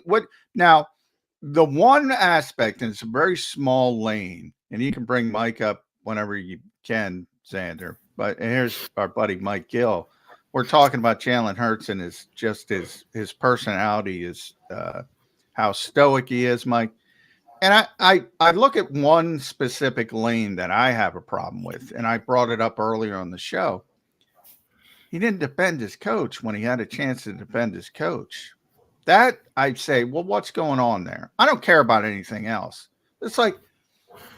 What now? The one aspect, and it's a very small lane, and you can bring Mike up whenever you can, Xander. But here's our buddy Mike Gill. We're talking about Jalen Hurts and his personality, is how stoic he is, Mike. And I look at one specific lane that I have a problem with, and I brought it up earlier on the show. He didn't defend his coach when he had a chance to defend his coach. That I'd say, well, what's going on there? I don't care about anything else. It's like,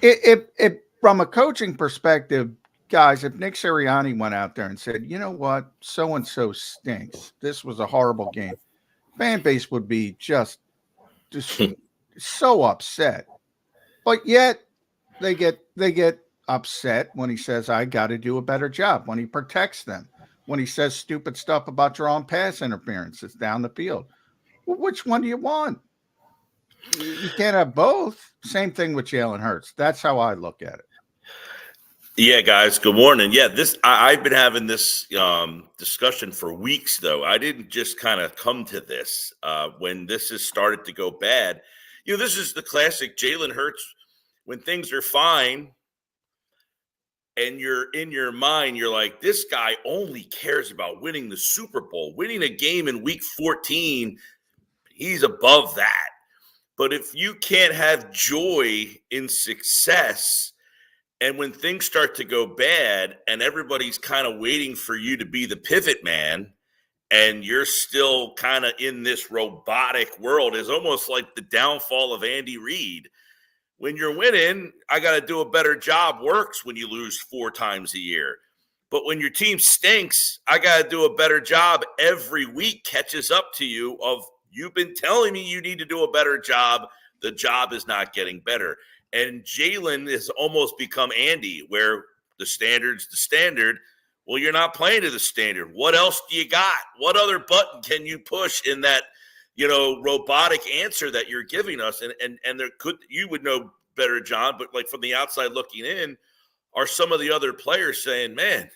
if from a coaching perspective, guys, if Nick Sirianni went out there and said, you know what, so and so stinks, this was a horrible game, fan base would be just so upset. But yet they get upset when he says, I got to do a better job, when he protects them, when he says stupid stuff about drawing pass interferences down the field. Well, which one do you want? You can't have both. Same thing with Jalen Hurts. That's how I look at it. Yeah, guys, good morning. Yeah, I've been having this discussion for weeks, though. I didn't just kind of come to this when this has started to go bad. You know, this is the classic Jalen Hurts when things are fine and you're in your mind, you're like, this guy only cares about winning the Super Bowl, winning a game in week 14. He's above that. But if you can't have joy in success, and when things start to go bad and everybody's kind of waiting for you to be the pivot man, and you're still kind of in this robotic world, is almost like the downfall of Andy Reid. When you're winning, I got to do a better job works when you lose 4 times a year. But when your team stinks, I got to do a better job every week catches up to you of, you've been telling me you need to do a better job. The job is not getting better. And Jalen has almost become Andy, where the standard's the standard. Well, you're not playing to the standard. What else do you got? What other button can you push in that, robotic answer that you're giving us? And there you would know better, John, but like from the outside looking in, are some of the other players saying, man,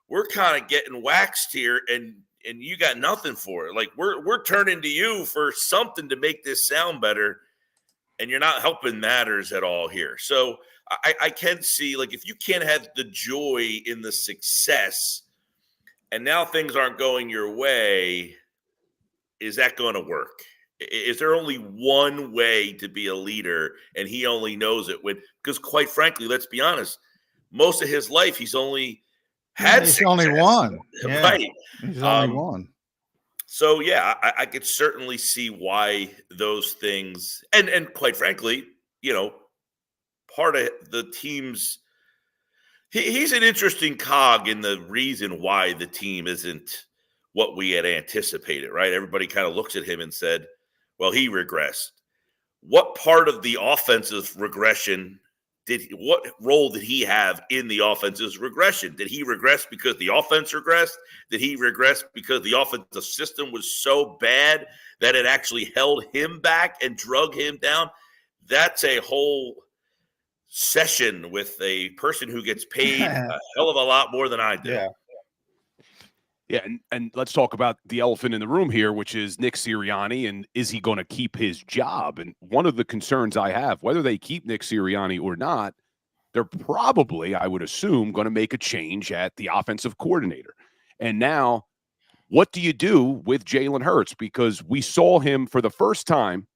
we're kind of getting waxed here and you got nothing for it. Like we're turning to you for something to make this sound better, and you're not helping matters at all here. So I can see, like, if you can't have the joy in the success and now things aren't going your way, is that going to work? Is there only one way to be a leader, and he only knows it because quite frankly, let's be honest, most of his life he's only had He's success. only one. Yeah. Right. He's only one. So, yeah, I could certainly see why those things – and quite frankly, part of the team's – he's an interesting cog in the reason why the team isn't what we had anticipated, right? Everybody kind of looks at him and said, well, he regressed. What part of the offensive regression what role did he have in the offense's regression? Did he regress because the offense regressed? Did he regress because the offensive system was so bad that it actually held him back and drug him down? That's a whole session with a person who gets paid a hell of a lot more than I do. Yeah, and let's talk about the elephant in the room here, which is Nick Sirianni, and is he going to keep his job? And one of the concerns I have, whether they keep Nick Sirianni or not, they're probably, I would assume, going to make a change at the offensive coordinator. And now, what do you do with Jalen Hurts? Because we saw him for the first time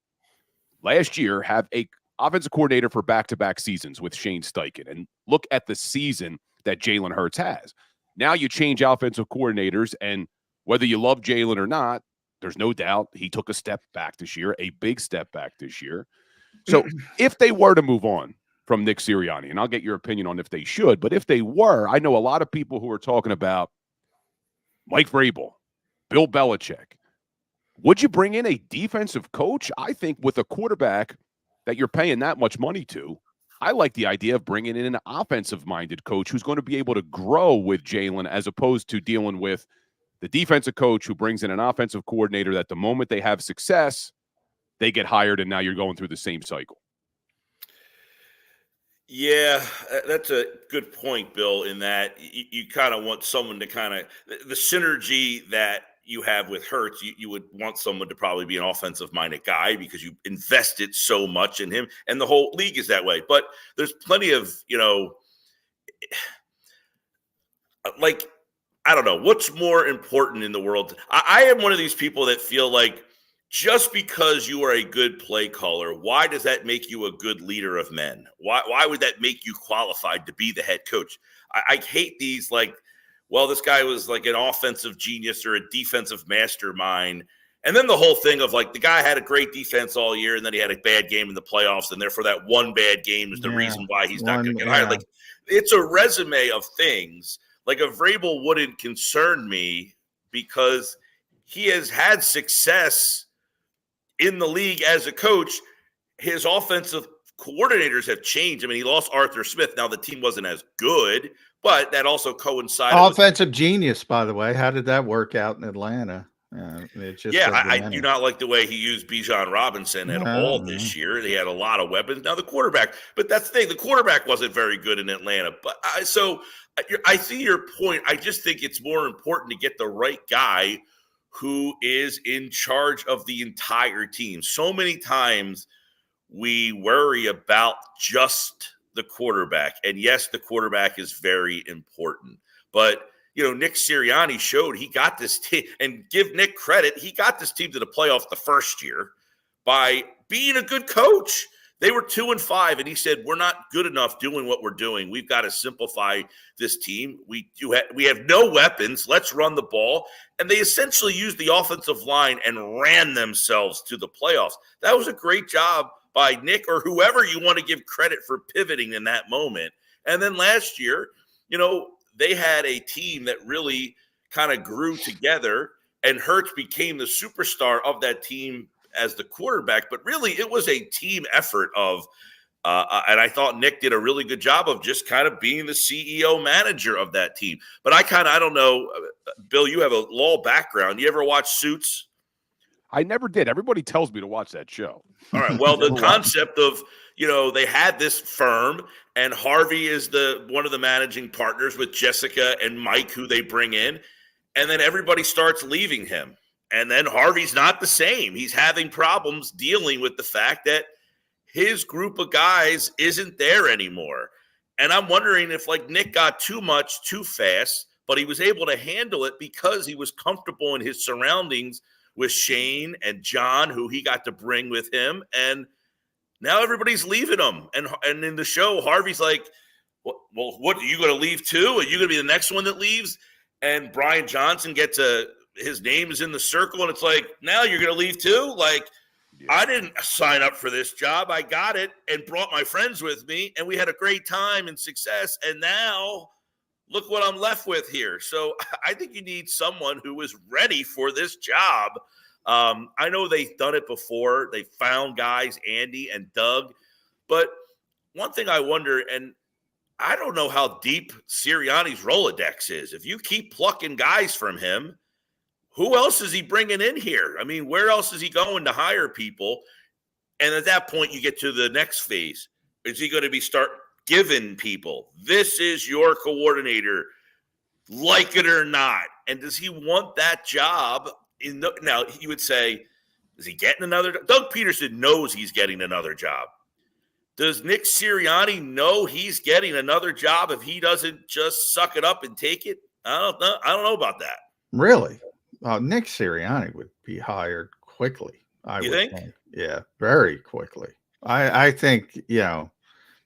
last year have a offensive coordinator for back-to-back seasons with Shane Steichen. And look at the season that Jalen Hurts has. Now you change offensive coordinators, and whether you love Jalen or not, there's no doubt he took a step back this year, a big step back this year. So if they were to move on from Nick Sirianni, and I'll get your opinion on if they should, but if they were, I know a lot of people who are talking about Mike Vrabel, Bill Belichick. Would you bring in a defensive coach? I think with a quarterback that you're paying that much money to, I like the idea of bringing in an offensive-minded coach who's going to be able to grow with Jalen as opposed to dealing with the defensive coach who brings in an offensive coordinator that the moment they have success, they get hired, and now you're going through the same cycle. Yeah, that's a good point, Bill, in that you kind of want someone to kind of – the synergy that you have with Hurts, you would want someone to probably be an offensive-minded guy because you invested so much in him, and the whole league is that way. But there's plenty of, like, I don't know, what's more important in the world? I am one of these people that feel like just because you are a good play caller, why does that make you a good leader of men? Why would that make you qualified to be the head coach? I hate these, like, well, this guy was like an offensive genius or a defensive mastermind. And then the whole thing of, like, the guy had a great defense all year and then he had a bad game in the playoffs, and therefore that one bad game is the reason why he's not going to get hired. Like, it's a resume of things. Like, a Vrabel wouldn't concern me because he has had success in the league as a coach. His offensive coordinators have changed. I mean, he lost Arthur Smith. Now the team wasn't as good, but that also coincided. Offensive genius, by the way. How did that work out in Atlanta? I do not like the way he used Bijan Robinson at all this year. They had a lot of weapons. Now the quarterback, but that's the thing. The quarterback wasn't very good in Atlanta. But I see your point. I just think it's more important to get the right guy who is in charge of the entire team. So many times we worry about just the quarterback. And yes, the quarterback is very important. But, Nick Sirianni showed he got this team, and give Nick credit, he got this team to the playoffs the first year by being a good coach. They were 2-5, and he said, we're not good enough doing what we're doing. We've got to simplify this team. We have no weapons. Let's run the ball. And they essentially used the offensive line and ran themselves to the playoffs. That was a great job by Nick, or whoever you want to give credit for pivoting in that moment. And then last year, they had a team that really kind of grew together, and Hurts became the superstar of that team as the quarterback. But really, it was a team effort of and I thought Nick did a really good job of just kind of being the CEO manager of that team. But I don't know, Bill, you have a law background. You ever watch Suits? I never did. Everybody tells me to watch that show. All right. Well, the concept of, they had this firm, and Harvey is one of the managing partners with Jessica and Mike, who they bring in. And then everybody starts leaving him. And then Harvey's not the same. He's having problems dealing with the fact that his group of guys isn't there anymore. And I'm wondering if, like, Nick got too much too fast, but he was able to handle it because he was comfortable in his surroundings with Shane and John, who he got to bring with him. And now everybody's leaving him. And in the show, Harvey's like, well, what, are you going to leave too? Are you going to be the next one that leaves? And Brian Johnson his name is in the circle, and it's like, now you're going to leave too? Like, yeah. I didn't sign up for this job. I got it and brought my friends with me, and we had a great time and success. And now look what I'm left with here. So I think you need someone who is ready for this job. I know they've done it before. They found guys, Andy and Doug. But one thing I wonder, and I don't know how deep Sirianni's Rolodex is. If you keep plucking guys from him, who else is he bringing in here? I mean, where else is he going to hire people? And at that point, you get to the next phase. Is he going to start giving people, this is your coordinator, like it or not? And does he want that job? Now, you would say, is he getting another? Doug Peterson knows he's getting another job. Does Nick Sirianni know he's getting another job if he doesn't just suck it up and take it? I don't know about that. Really? Nick Sirianni would be hired quickly. You think? Yeah, very quickly. I think, in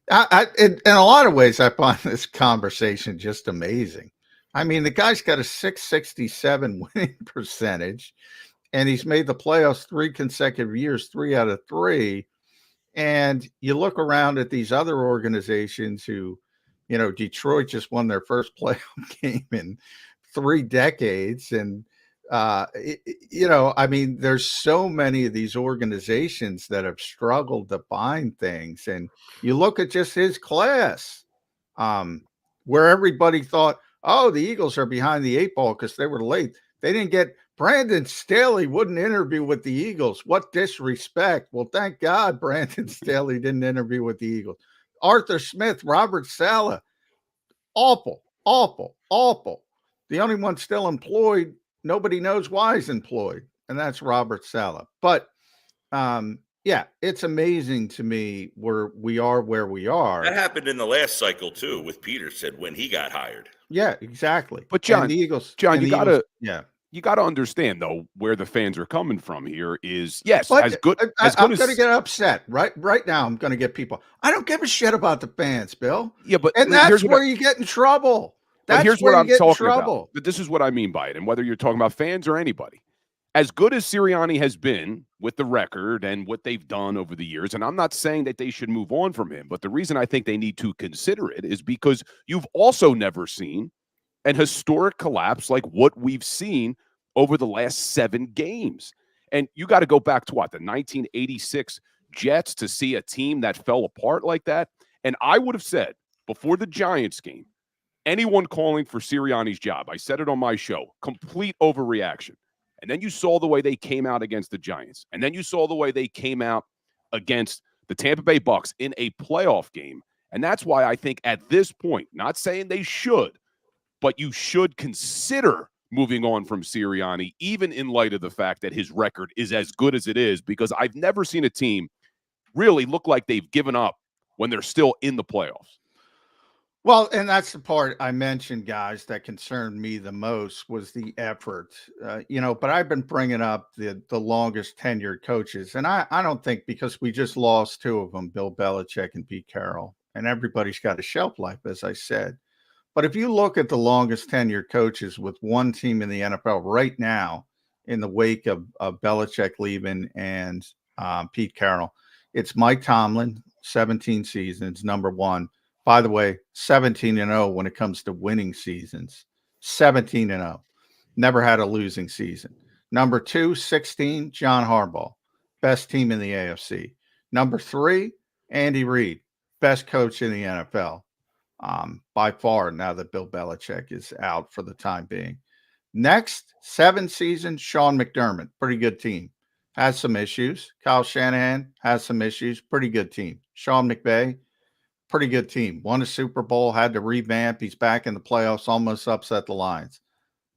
a lot of ways, I find this conversation just amazing. I mean, the guy's got a 667 winning percentage, and he's made the playoffs 3 consecutive years, 3 out of 3. And you look around at these other organizations who, Detroit just won their first playoff game in 3 decades. And, I mean, there's so many of these organizations that have struggled to find things. And you look at just his class, where everybody thought, oh, the Eagles are behind the 8 ball because they were late. They didn't get Brandon Staley wouldn't interview with the Eagles. What disrespect. Well, thank God Brandon Staley didn't interview with the Eagles. Arthur Smith, Robert Saleh, awful. The only one still employed nobody knows why he's employed, and that's Robert Saleh. But yeah, it's amazing to me where we are. That happened in the last cycle too with Peterson when he got hired. Yeah, exactly. But John, and the Eagles, John, and you the gotta Eagles, yeah. you got to understand though where the fans are coming from here is yes, But as good I'm going as to get upset right now. I'm going to get people. I don't give a shit about the fans, Bill. yeah, but And that's where you get in trouble. But here's That's where what you I'm get in talking about. trouble. But this is what I mean by it. And whether you're talking about fans or anybody, as good as Sirianni has been with the record and what they've done over the years, and I'm not saying that they should move on from him, but the reason I think they need to consider it is because you've also never seen an historic collapse like what we've seen over the last 7 games. And you got to go back to what, the 1986 Jets to see a team that fell apart like that. And I would have said before the Giants game, anyone calling for Sirianni's job, I said it on my show, complete overreaction. And then you saw the way they came out against the Giants. And then you saw the way they came out against the Tampa Bay Bucks in a playoff game. And that's why I think at this point, not saying they should, but you should consider moving on from Sirianni, even in light of the fact that his record is as good as it is, because I've never seen a team really look like they've given up when they're still in the playoffs. Well, and that's the part I mentioned, guys, that concerned me the most was the effort. But I've been bringing up the longest tenured coaches, and I don't think because we just lost 2 of them, Bill Belichick and Pete Carroll, and everybody's got a shelf life, as I said. But if you look at the longest tenured coaches with one team in the NFL right now, in the wake of Belichick leaving and Pete Carroll, it's Mike Tomlin, 17 seasons, number 1. By the way, 17-0 when it comes to winning seasons. 17-0. Never had a losing season. Number 2, 16, John Harbaugh. Best team in the AFC. Number 3, Andy Reid. Best coach in the NFL. By far, now that Bill Belichick is out for the time being. Next, 7 seasons, Sean McDermott. Pretty good team. Has some issues. Kyle Shanahan has some issues. Pretty good team. Sean McVay. Pretty good team. Won a Super Bowl, had to revamp. He's back in the playoffs, almost upset the Lions.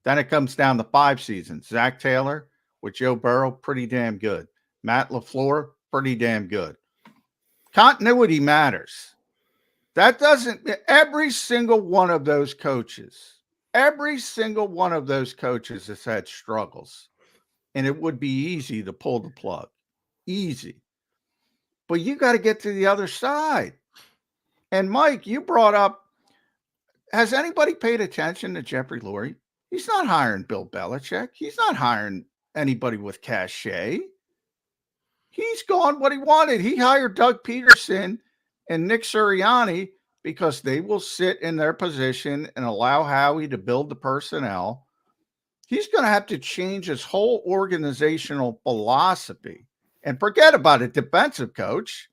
Then it comes down to 5 seasons. Zach Taylor with Joe Burrow, pretty damn good. Matt LaFleur, pretty damn good. Continuity matters. That doesn't – every single one of those coaches has had struggles. And it would be easy to pull the plug. Easy. But you got to get to the other side. And Mike, you brought up, has anybody paid attention to Jeffrey Lurie? He's not hiring Bill Belichick. He's not hiring anybody with cachet. He's gone what he wanted. He hired Doug Peterson and Nick Sirianni because they will sit in their position and allow Howie to build the personnel. He's going to have to change his whole organizational philosophy and forget about a defensive coach.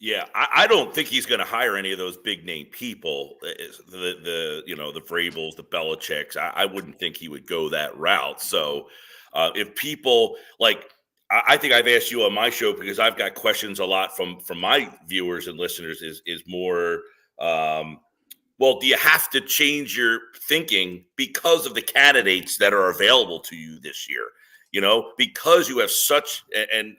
Yeah, I don't think he's going to hire any of those big name people. The Vrabels, the Belichicks. I wouldn't think he would go that route. So if people like, I think I've asked you on my show because I've got questions a lot from my viewers and listeners. Is more, well, do you have to change your thinking because of the candidates that are available to you this year? Because you have such, and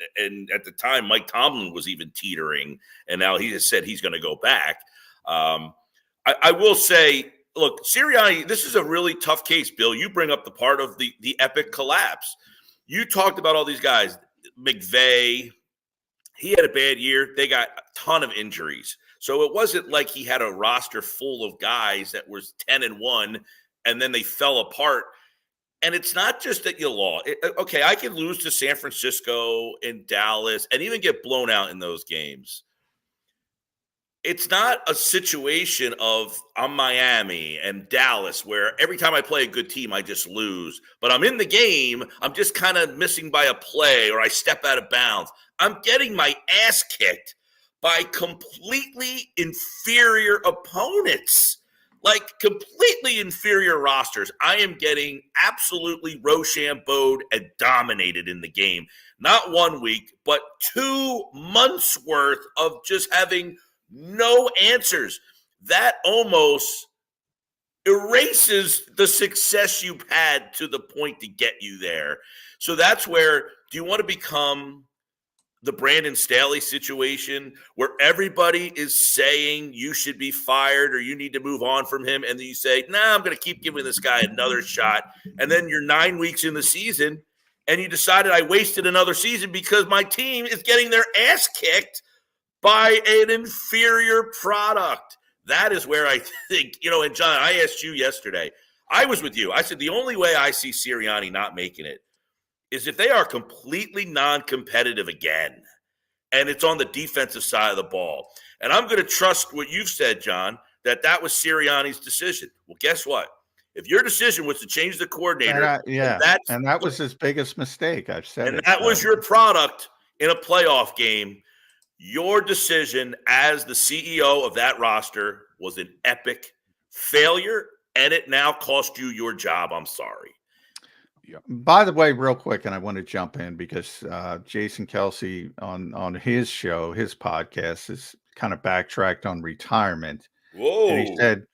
at the time, Mike Tomlin was even teetering, and now he has said he's going to go back. I will say, look, Sirianni, this is a really tough case, Bill. You bring up the part of the epic collapse. You talked about all these guys. McVay, he had a bad year. They got a ton of injuries. So it wasn't like he had a roster full of guys that was 10-1, and then they fell apart. And it's not just that you lost. Okay, I can lose to San Francisco and Dallas and even get blown out in those games. It's not a situation of I'm Miami and Dallas where every time I play a good team, I just lose. But I'm in the game. I'm just kind of missing by a play or I step out of bounds. I'm getting my ass kicked by completely inferior opponents. Like completely inferior rosters. I am getting absolutely Rochambeau'd and dominated in the game. Not 1 week, but 2 months worth of just having no answers. That almost erases the success you've had to the point to get you there. So that's where, do you want to become the Brandon Staley situation where everybody is saying you should be fired or you need to move on from him, and then you say, nah, I'm going to keep giving this guy another shot, and then you're 9 weeks in the season and you decided I wasted another season because my team is getting their ass kicked by an inferior product. That is where I think, and John, I asked you yesterday, I was with you. I said the only way I see Sirianni not making it is if they are completely non-competitive again, and it's on the defensive side of the ball. And I'm going to trust what you've said, John, that was Sirianni's decision. Well, guess what? If your decision was to change the coordinator, and that was his biggest mistake. I've said and that was your product in a playoff game, your decision as the CEO of that roster was an epic failure, and it now cost you your job. I'm sorry. Yeah. By the way, real quick, and I want to jump in because Jason Kelsey on his show, his podcast, is kind of backtracked on retirement. Whoa. And he said,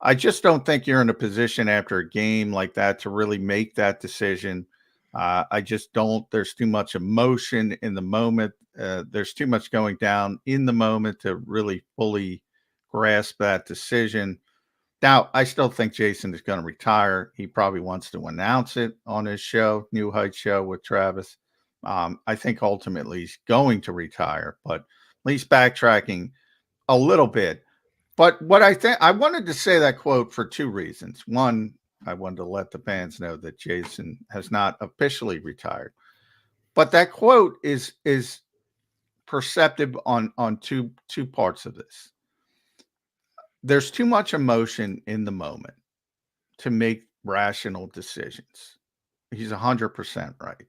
I just don't think you're in a position after a game like that to really make that decision. I just don't. There's too much emotion in the moment. There's too much going down in the moment to really fully grasp that decision. Now, I still think Jason is going to retire. He probably wants to announce it on his show, New Heights show with Travis. I think ultimately he's going to retire, but at least backtracking a little bit. But what I wanted to say that quote for two reasons. One, I wanted to let the fans know that Jason has not officially retired. But that quote is perceptive on two parts of this. There's too much emotion in the moment to make rational decisions. He's 100% right.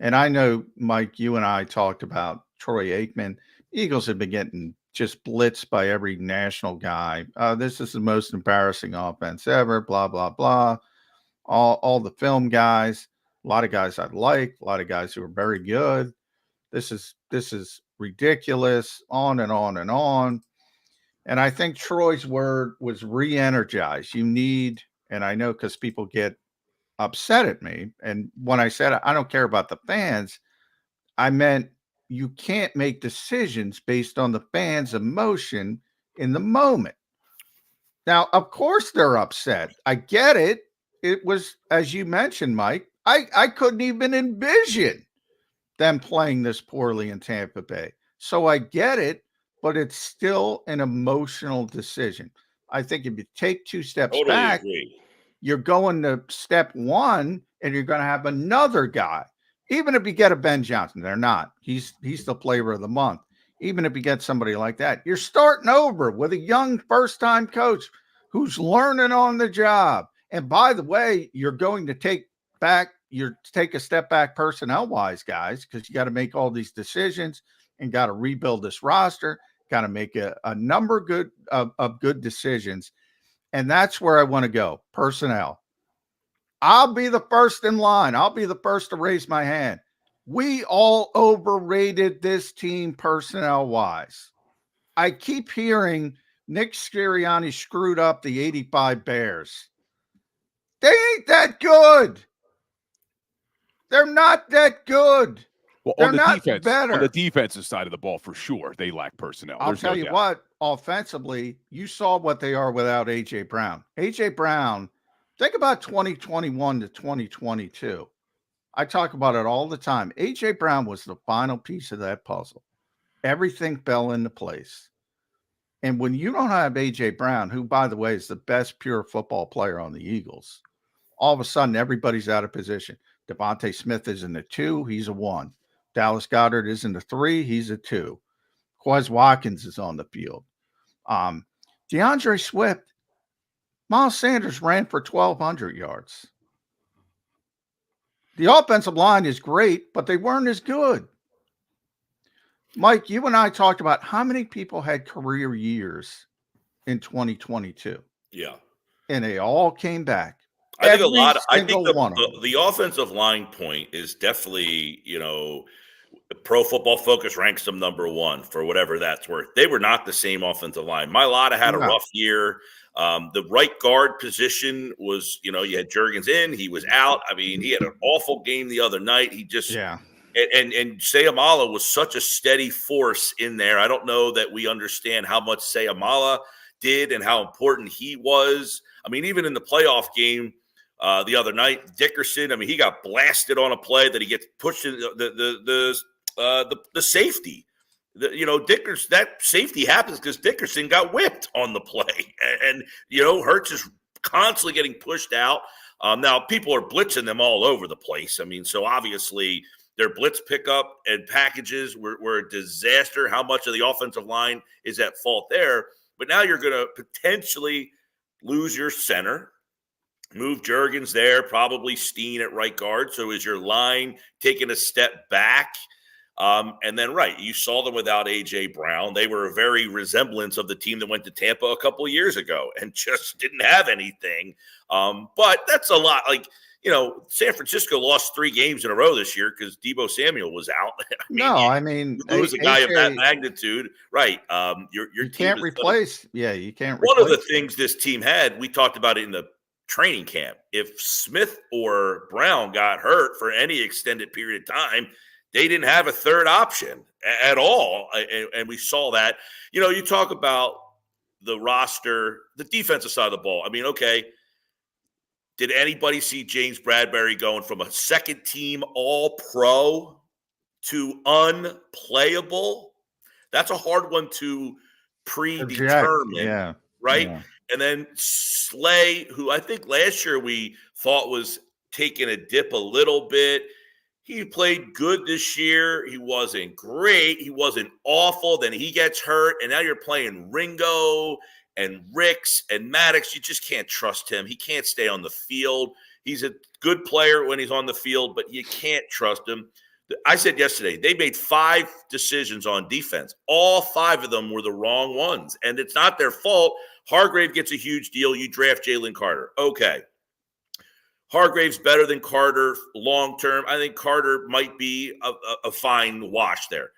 And I know, Mike, you and I talked about Troy Aikman. Eagles have been getting just blitzed by every national guy. This is the most embarrassing offense ever, blah, blah, blah. All the film guys, a lot of guys I like, a lot of guys who are very good. This is ridiculous, on and on and on. And I think Troy's word was re-energized. You need, and I know because people get upset at me. And when I said I don't care about the fans, I meant you can't make decisions based on the fans' emotion in the moment. Now, of course they're upset. I get it. It was, as you mentioned, Mike, I couldn't even envision them playing this poorly in Tampa Bay. So I get it. But it's still an emotional decision. I think if you take two steps back, you're going to step one, and you're going to have another guy. Even if you get a Ben Johnson, they're not. He's the flavor of the month. Even if you get somebody like that, you're starting over with a young first-time coach who's learning on the job. And by the way, you're going to take a step back personnel-wise, guys, because you got to make all these decisions and got to rebuild this roster. Got to make a number of good decisions. And that's where I want to go. Personnel. I'll be the first in line. I'll be the first to raise my hand. We all overrated this team personnel-wise. I keep hearing Nick Sirianni screwed up the 85 Bears. They ain't that good. They're not that good. Well, on the defensive side of the ball, for sure, they lack personnel. I'll tell you what, offensively, you saw what they are without A.J. Brown. A.J. Brown, think about 2021 to 2022. I talk about it all the time. A.J. Brown was the final piece of that puzzle. Everything fell into place. And when you don't have A.J. Brown, who, by the way, is the best pure football player on the Eagles, all of a sudden everybody's out of position. Devontae Smith is in the 2, he's a 1. Dallas Goedert is in the 3, he's a 2. Quez Watkins is on the field. DeAndre Swift, Miles Sanders ran for 1,200 yards. The offensive line is great, but they weren't as good. Mike, you and I talked about how many people had career years in 2022. Yeah. And they all came back. I think the offensive line point is definitely, Pro Football Focus ranks them number 1 for whatever that's worth. They were not the same offensive line. Mailata had a rough year. The right guard position was, you had Juergens in, he was out. I mean, he had an awful game the other night. He just and Seumalo was such a steady force in there. I don't know that we understand how much Seumalo did and how important he was. I mean, even in the playoff game the other night, Dickerson, I mean, he got blasted on a play that he gets pushed in the safety. Dickerson, that safety happens because Dickerson got whipped on the play. And Hurts is constantly getting pushed out. Now, people are blitzing them all over the place. I mean, so obviously their blitz pickup and packages were a disaster. How much of the offensive line is at fault there? But now you're going to potentially lose your center, move Juergens there, probably Steen at right guard. So is your line taking a step back? And then, you saw them without A.J. Brown. They were a very resemblance of the team that went to Tampa a couple of years ago and just didn't have anything. But that's a lot. San Francisco lost 3 games in a row this year because Deebo Samuel was out. I mean, you lose a guy of that magnitude, right? Your team can't replace. You can't. One of the things this team had, we talked about it in the training camp. If Smith or Brown got hurt for any extended period of time, they didn't have a third option at all, and we saw that. You talk about the roster, the defensive side of the ball. I mean, okay. Did anybody see James Bradbury going from a second-team All-Pro to unplayable? That's a hard one to predetermine, right? Yeah. And then Slay, who I think last year we thought was taking a dip a little bit. He played good this year. He wasn't great. He wasn't awful. Then he gets hurt, and now you're playing Ringo and Ricks and Maddox. You just can't trust him. He can't stay on the field. He's a good player when he's on the field, but you can't trust him. I said yesterday, they made 5 decisions on defense. All 5 of them were the wrong ones, and it's not their fault. Hargrave gets a huge deal. You draft Jalen Carter. Okay. Hargrave's better than Carter long-term. I think Carter might be a fine wash there.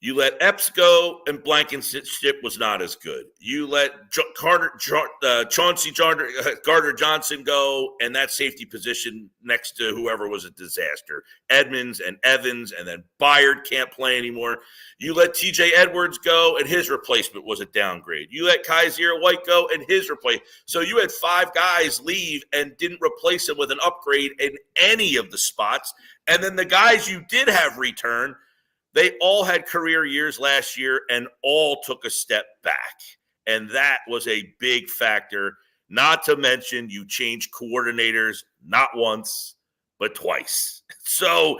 You let Epps go, and Blankenship was not as good. You let Chauncey Gardner-Johnson go, and that safety position next to whoever was a disaster. Edmonds and Evans, and then Byard can't play anymore. You let TJ Edwards go, and his replacement was a downgrade. You let Kaiser White go, and his replacement. So you had 5 guys leave and didn't replace him with an upgrade in any of the spots. And then the guys you did have return, they all had career years last year and all took a step back. And that was a big factor. Not to mention you changed coordinators not once, but twice. So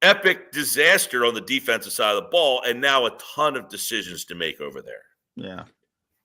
epic disaster on the defensive side of the ball, and now a ton of decisions to make over there.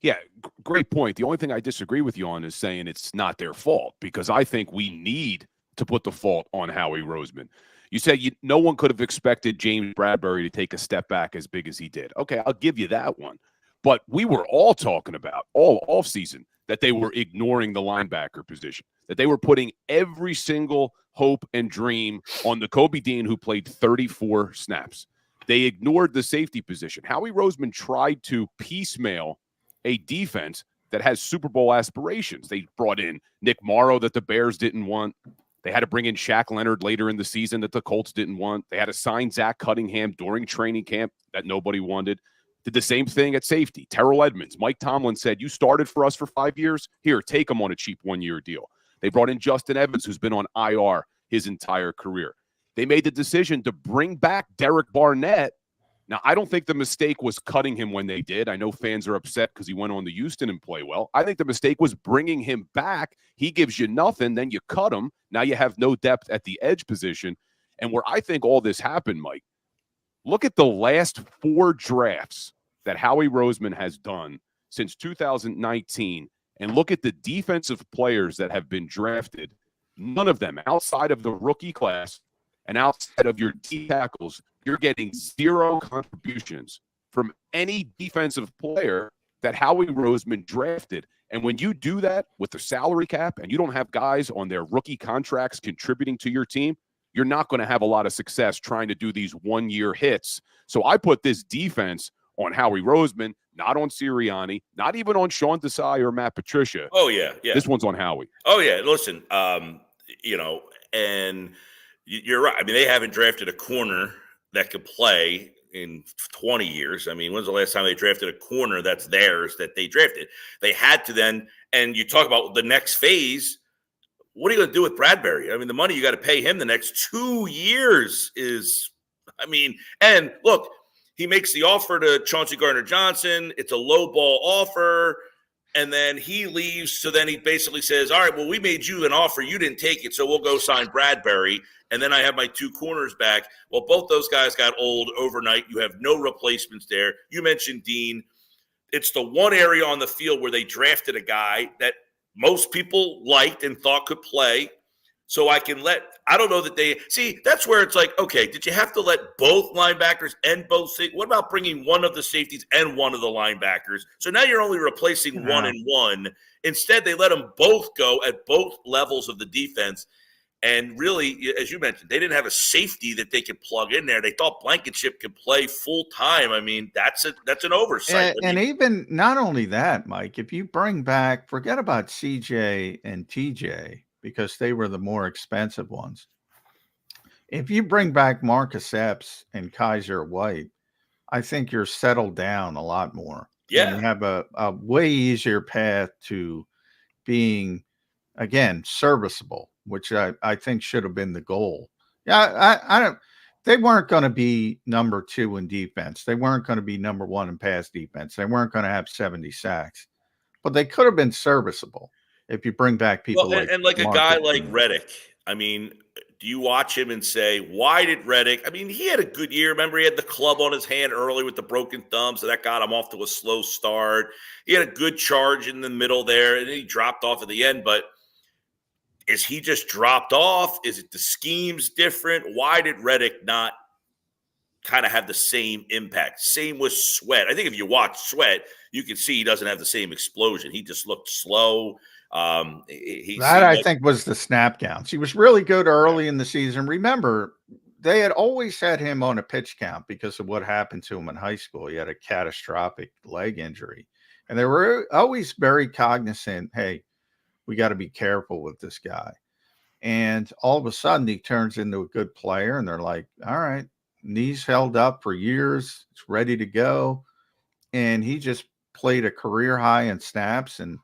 Yeah, great point. The only thing I disagree with you on is saying it's not their fault, because I think we need to put the fault on Howie Roseman. You said no one could have expected James Bradbury to take a step back as big as he did. Okay, I'll give you that one. But we were all talking about all offseason that they were ignoring the linebacker position, that they were putting every single hope and dream on the Kobe Dean, who played 34 snaps. They ignored the safety position. Howie Roseman tried to piecemeal a defense that has Super Bowl aspirations. They brought in Nick Morrow that the Bears didn't want. They had to bring in Shaq Leonard later in the season that the Colts didn't want. They had to sign Zach Cunningham during training camp that nobody wanted. Did the same thing at safety. Terrell Edmonds. Mike Tomlin said, you started for us for 5 years. Here, take him on a cheap 1-year deal. They brought in Justin Evans, who's been on IR his entire career. They made the decision to bring back Derek Barnett. Now, I don't think the mistake was cutting him when they did. I know fans are upset because he went on to Houston and play well. I think the mistake was bringing him back. He gives you nothing, then you cut him. Now you have no depth at the edge position. And where I think all this happened, Mike, look at the last 4 drafts that Howie Roseman has done since 2019, and look at the defensive players that have been drafted. None of them, outside of the rookie class and outside of your D tackles, you're getting 0 contributions from any defensive player that Howie Roseman drafted. And when you do that with the salary cap and you don't have guys on their rookie contracts contributing to your team, you're not going to have a lot of success trying to do these one-year hits. So I put this defense on Howie Roseman, not on Sirianni, not even on Sean Desai or Matt Patricia. Oh, yeah. This one's on Howie. Oh, yeah. Listen, you know, and you're right. I mean, they haven't drafted a corner that could play in 20 years. I mean, when's the last time they drafted a corner that's theirs that they drafted? They had to then, and you talk about the next phase. What are you going to do with Bradbury? I mean, the money you got to pay him the next 2 years is, I mean, and look, he makes the offer to Chauncey Gardner-Johnson. It's a low ball offer. And then he leaves. So then he basically says, all right, well, we made you an offer. You didn't take it. So we'll go sign Bradbury. And then I have my 2 corners back. Well, both those guys got old overnight. You have no replacements there. You mentioned Dean. It's the one area on the field where they drafted a guy that most people liked and thought could play. So I don't know that they see, that's where it's like, okay, did you have to let both linebackers and both what about bringing one of the safeties and one of the linebackers? So now you're only replacing one and one. Instead, they let them both go at both levels of the defense. And really, as you mentioned, they didn't have a safety that they could plug in there. They thought Blankenship could play full time. I mean, that's an oversight. And even not only that, Mike, if you bring back, forget about CJ and TJ, because they were the more expensive ones. If you bring back Marcus Epps and Kaiser White, I think you're settled down a lot more. Yeah. And you have a way easier path to being, again, serviceable, which I think should have been the goal. Yeah, I don't. They weren't going to be number 2 in defense. They weren't going to be number 1 in pass defense. They weren't going to have 70 sacks, but they could have been serviceable if you bring back people like a Marcus guy like Reddick. I mean, do you watch him and say, why did Reddick? I mean, he had a good year. Remember, he had the club on his hand early with the broken thumb, so that got him off to a slow start. He had a good charge in the middle there, and then he dropped off at the end. But is he just dropped off? Is it the scheme's different? Why did Reddick not kind of have the same impact? Same with Sweat. I think if you watch Sweat, you can see he doesn't have the same explosion. He just looked slow. I think was the snap counts. He was really good early in the season. Remember, they had always had him on a pitch count because of what happened to him in high school. He had a catastrophic leg injury, and they were always very cognizant. Hey, we got to be careful with this guy. And all of a sudden, he turns into a good player, and they're like, all right, knees held up for years, it's ready to go, and he just played a career high in snaps, and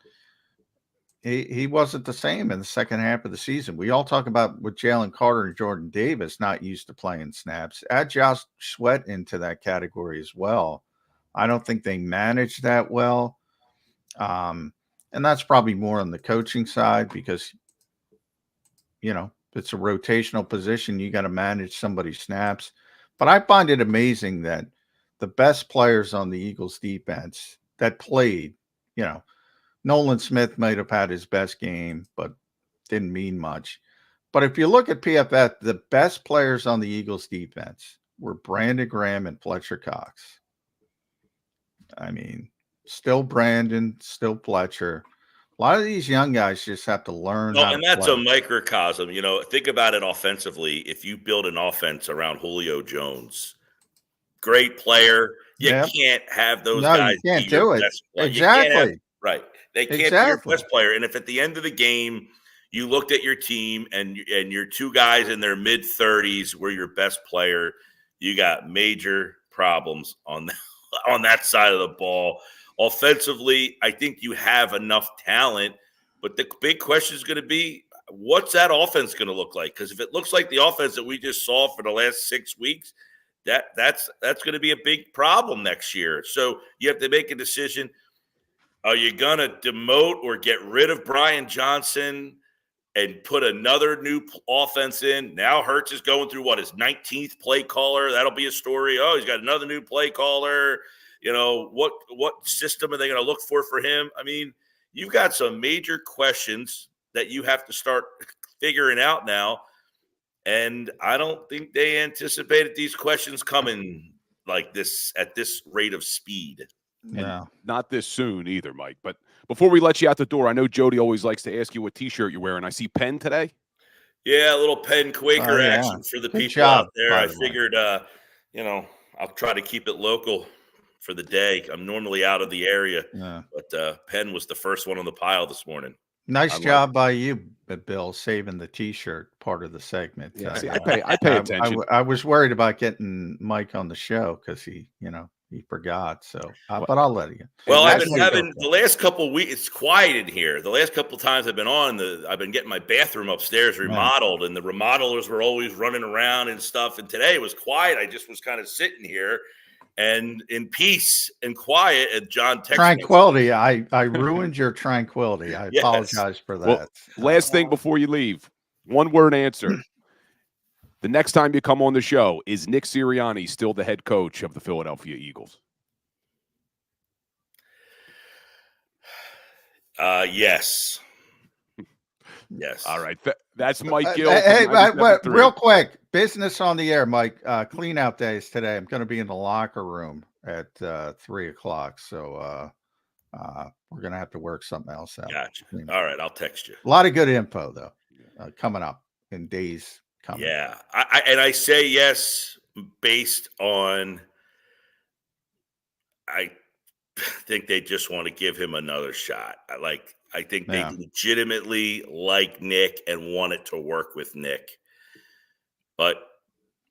he wasn't the same in the second half of the season. We all talk about with Jalen Carter and Jordan Davis not used to playing snaps. Add Josh Sweat into that category as well. I don't think they managed that well. And that's probably more on the coaching side because, you know, it's a rotational position. You got to manage somebody's snaps. But I find it amazing that the best players on the Eagles defense that played, you know, Nolan Smith might have had his best game, but didn't mean much. But if you look at PFF, the best players on the Eagles defense were Brandon Graham and Fletcher Cox. I mean, still Brandon, still Fletcher. A lot of these young guys just have to learn. And that's a microcosm. You know, think about it offensively. If you build an offense around Julio Jones, great player, you can't have those guys. You can't do it. Exactly. Right. They can't be your best player. And if at the end of the game you looked at your team and your 2 guys in their mid-30s were your best player, you got major problems on that side of the ball. Offensively, I think you have enough talent, but the big question is going to be, what's that offense going to look like? Because if it looks like the offense that we just saw for the last 6 weeks, that's going to be a big problem next year. So you have to make a decision. Are you going to demote or get rid of Brian Johnson and put another new offense in? Now Hurts is going through his 19th play caller. That'll be a story. Oh, he's got another new play caller. You know, what system are they going to look for him? I mean, you've got some major questions that you have to start figuring out now. And I don't think they anticipated these questions coming like this at this rate of speed. And not this soon either, Mike. But before we let you out the door, I know Jody always likes to ask you what T-shirt you're wearing. I see Penn today. Yeah, a little Penn Quaker yeah. action for the Good people job, out there. by I the way. figured, I'll try to keep it local for the day. I'm normally out of the area, Yeah. but Penn was the first one on the pile this morning. Nice job by you, Bill, saving the T-shirt part of the segment. Yeah, see, I pay attention. I was worried about getting Mike on the show because he forgot. So, but I'll let you. Well, I've That's been what having the last couple of weeks. It's quiet in here. The last couple of times I've been on, I've been getting my bathroom upstairs remodeled, and the remodelers were always running around and stuff. And today it was quiet. I just was kind of sitting here and in peace and quiet. And John texted tranquility. I ruined your tranquility. I Yes. apologize for that. Well, last thing before you leave, one word answer. The next time you come on the show, is Nick Sirianni still the head coach of the Philadelphia Eagles? Yes. Yes. All right. That's Mike Gill. Hey, real quick, business on the air, Mike. Clean out days today. I'm going to be in the locker room at 3:00. So we're going to have to work something else out. Gotcha. All right. I'll text you. A lot of good info, though, coming up in days coming. Yeah. I say yes based on I think they just want to give him another shot. I think they legitimately like Nick and want it to work with Nick. But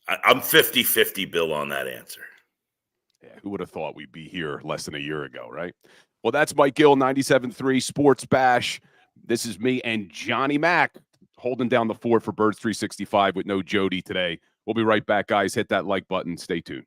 I'm 50-50, Bill, on that answer. Yeah, who would have thought we'd be here less than a year ago, right? Well, that's Mike Gill, 97.3 Sports Bash. This is me and Johnny Mack holding down the fort for Birds 365 with no Jody today. We'll be right back, guys. Hit that like button. Stay tuned.